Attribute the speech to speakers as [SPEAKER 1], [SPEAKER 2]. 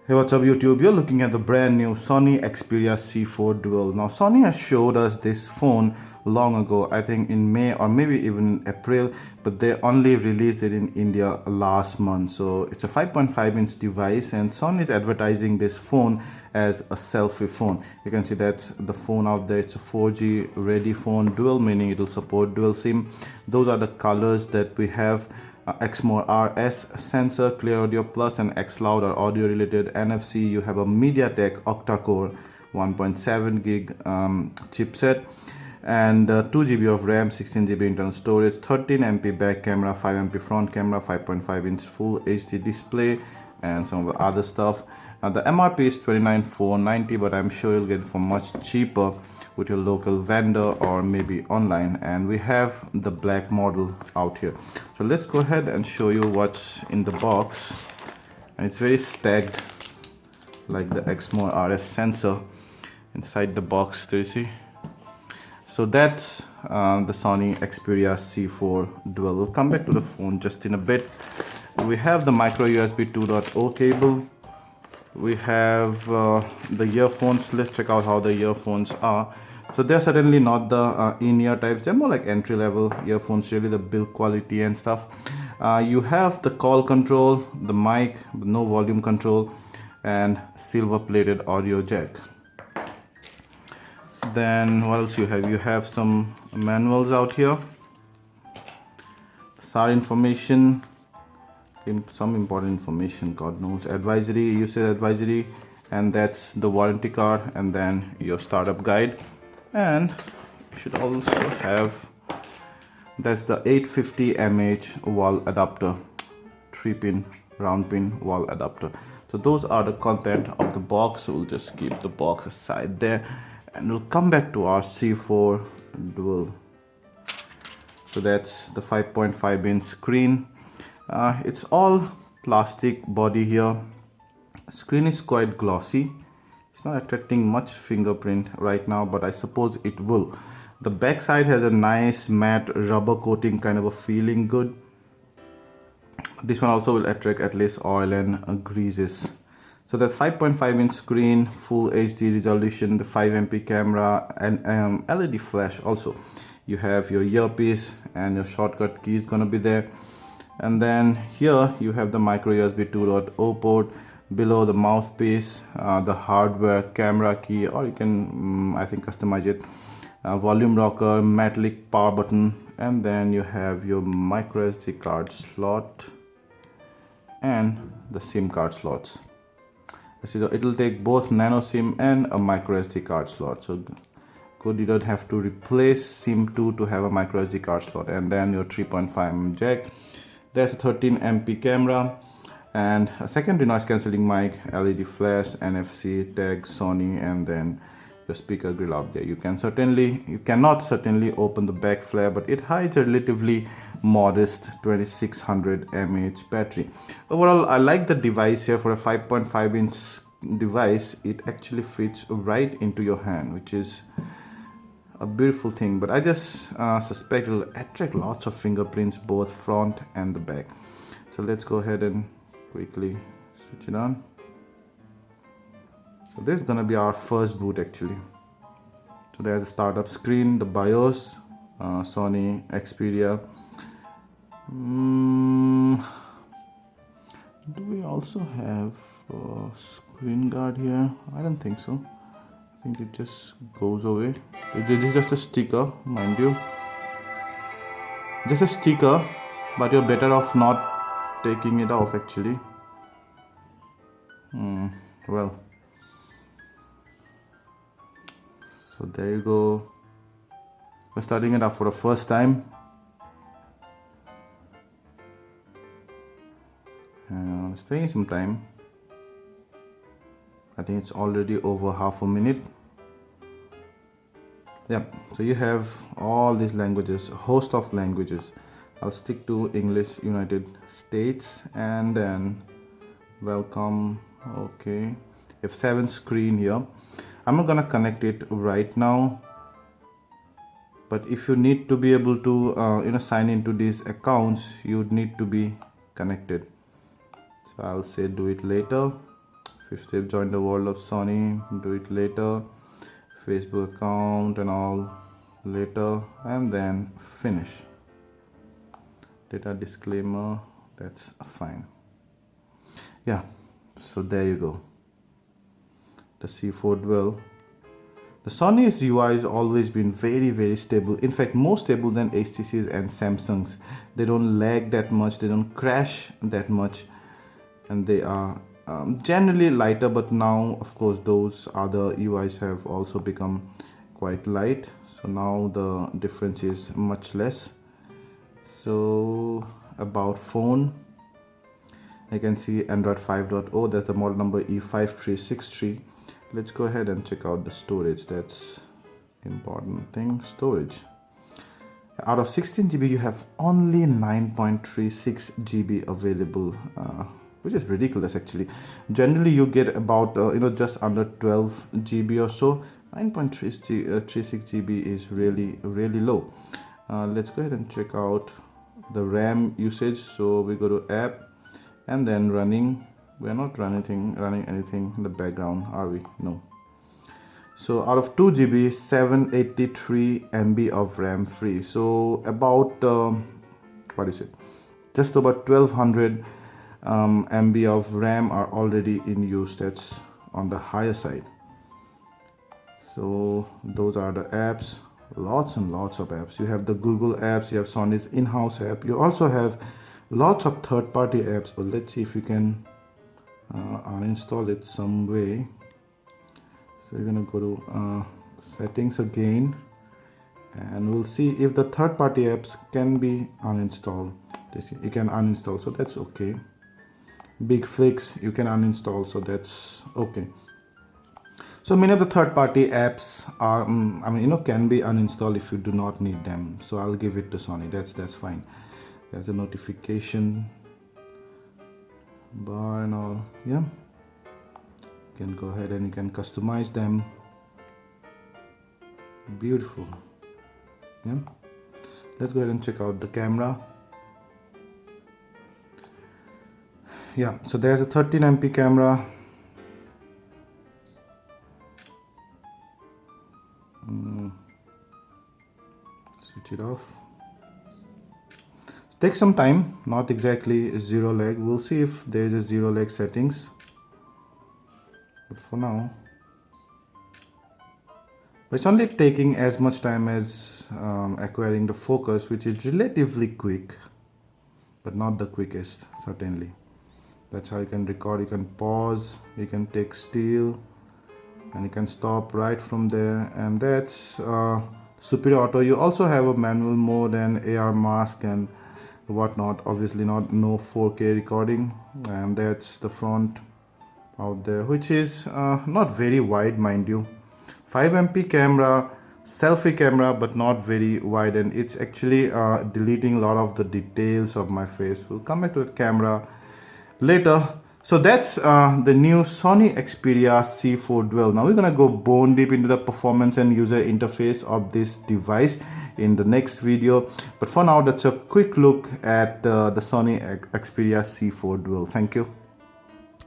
[SPEAKER 1] Hey, what's up YouTube? You're looking at the brand new Sony Xperia C4 Dual. Now Sony has showed us this phone long ago, I think in May or maybe even April, but they only released it in India last month. So it's a 5.5-inch device and Sony is advertising this phone as a selfie phone. You can see that's the phone out there. It's a 4G ready phone, dual, meaning it will support dual SIM. Those are the colors that we have. Xmore RS sensor, clear audio plus, and Xloud or audio related NFC. You have a MediaTek octa-core 1.7 gig chipset and 2 GB of RAM, 16 GB internal storage, 13 MP back camera, 5 MP front camera, 5.5-inch full HD display, and some of the other stuff. The MRP is 29,490, but I'm sure you'll get it for much cheaper with your local vendor or maybe online. And we have the black model out here. So let's go ahead and show you what's in the box. And it's very stacked, like the Xmore RS sensor inside the box. Do you see? So that's the Sony Xperia C4 Dual. We'll come back to the phone just in a bit. We have the micro USB 2.0 cable. We have the earphones. Let's check out how the earphones are. So they're certainly not the in-ear types. They're more like entry-level earphones, really, the build quality and stuff. You have the call control, the mic, no volume control, and silver-plated audio jack. Then what else you have? You have some manuals out here, SAR information, some important information, God knows, advisory, usage advisory, and that's the warranty card, and then your startup guide. And you should also have, that's the 850 mAh wall adapter, 3-pin round pin wall adapter. So those are the content of the box. So we'll just keep the box aside there and we'll come back to our C4 Dual. So that's the 5.5-inch screen. It's all plastic body here. Screen is quite glossy. It's not attracting much fingerprint right now, but I suppose it will. The back side has a nice matte rubber coating, kind of a feeling good. This one also will attract at least oil and greases. So the 5.5-inch screen, full HD resolution, the 5 MP camera, and LED flash also. You have your earpiece and your shortcut key is gonna be there. And then here you have the micro USB 2.0 port. Below the mouthpiece, the hardware camera key, or you can I think customize it, volume rocker, metallic power button, and then you have your micro SD card slot and the SIM card slots. So it will take both nano SIM and a micro SD card slot. So good, you don't have to replace SIM 2 to have a micro SD card slot. And then your 3.5mm jack. There's a 13 MP camera and a secondary noise cancelling mic, LED flash, NFC tag, Sony, and then your speaker grill out there. You cannot certainly open the back flare, but it hides a relatively modest 2600 mAh battery. Overall, I like the device here. For a 5.5-inch device, it actually fits right into your hand, which is a beautiful thing. But I just suspect it will attract lots of fingerprints, both front and the back. So let's go ahead and quickly switch it on. So this is gonna be our first boot actually. So there's the startup screen, the BIOS, Sony Xperia. Do we also have a screen guard here? I don't think so. I think it just goes away. This is just a sticker, mind you. Just a sticker, but you're better off not taking it off actually. Well, so there you go. We're starting it up for the first time. It's taking some time. I think it's already over half a minute. Yep, so you have all these languages, a host of languages. I'll stick to English, United States, and then welcome. Okay, F7 screen here. I'm not gonna connect it right now, but if you need to be able to sign into these accounts, you would need to be connected. So I'll say do it later. Fifth step, join the world of Sony, do it later. Facebook account and all later, and then finish. Data disclaimer, that's fine. Yeah, so there you go. The C4 Dual. The Sony's UI has always been very stable. In fact, more stable than HTC's and Samsung's. They don't lag that much, they don't crash that much, and they are generally lighter. But now, of course, those other UIs have also become quite light. So now the difference is much less. So about phone, I can see Android 5.0. That's the model number E5363. Let's go ahead and check out the storage. That's important thing. Storage, out of 16 GB you have only 9.36 GB available, which is ridiculous actually. Generally you get about just under 12 GB or so. 9.36 GB is really low. Let's go ahead and check out the RAM usage. So we go to app and then running. We're not running anything in the background, are we? No. So out of 2 GB, 783 MB of RAM free. So about just about 1200 MB of RAM are already in use. That's on the higher side. So those are the apps. Lots and lots of apps. You have the Google apps, you have Sony's in-house app, you also have lots of third-party apps. But let's see if you can uninstall it some way. So you're gonna go to settings again, and we'll see if the third-party apps can be uninstalled. You can uninstall, so that's okay. Big Flicks you can uninstall, so that's okay. So many of the third-party apps are can be uninstalled if you do not need them. So I'll give it to Sony. That's fine. There's a notification bar and all. Yeah, you can go ahead and you can customize them. Beautiful. Yeah, let's go ahead and check out the camera. Yeah, so there's a 13 MP camera. Switch it off. Take some time, not exactly zero lag. We'll see if there is a zero lag settings, but for now, it's only taking as much time as acquiring the focus, which is relatively quick, but not the quickest, certainly. That's how you can record. You can pause, you can take still, and you can stop right from there. And that's Superior Auto. You also have a manual mode and AR mask and whatnot. Obviously no 4K recording. And that's the front out there, which is not very wide, mind you. 5 MP camera, selfie camera, but not very wide, and it's actually deleting a lot of the details of my face. We'll come back to the camera later. So that's the new Sony Xperia C4 Dual. Now we're gonna go bone deep into the performance and user interface of this device in the next video. But for now, that's a quick look at the Sony Xperia C4 Dual. Thank you.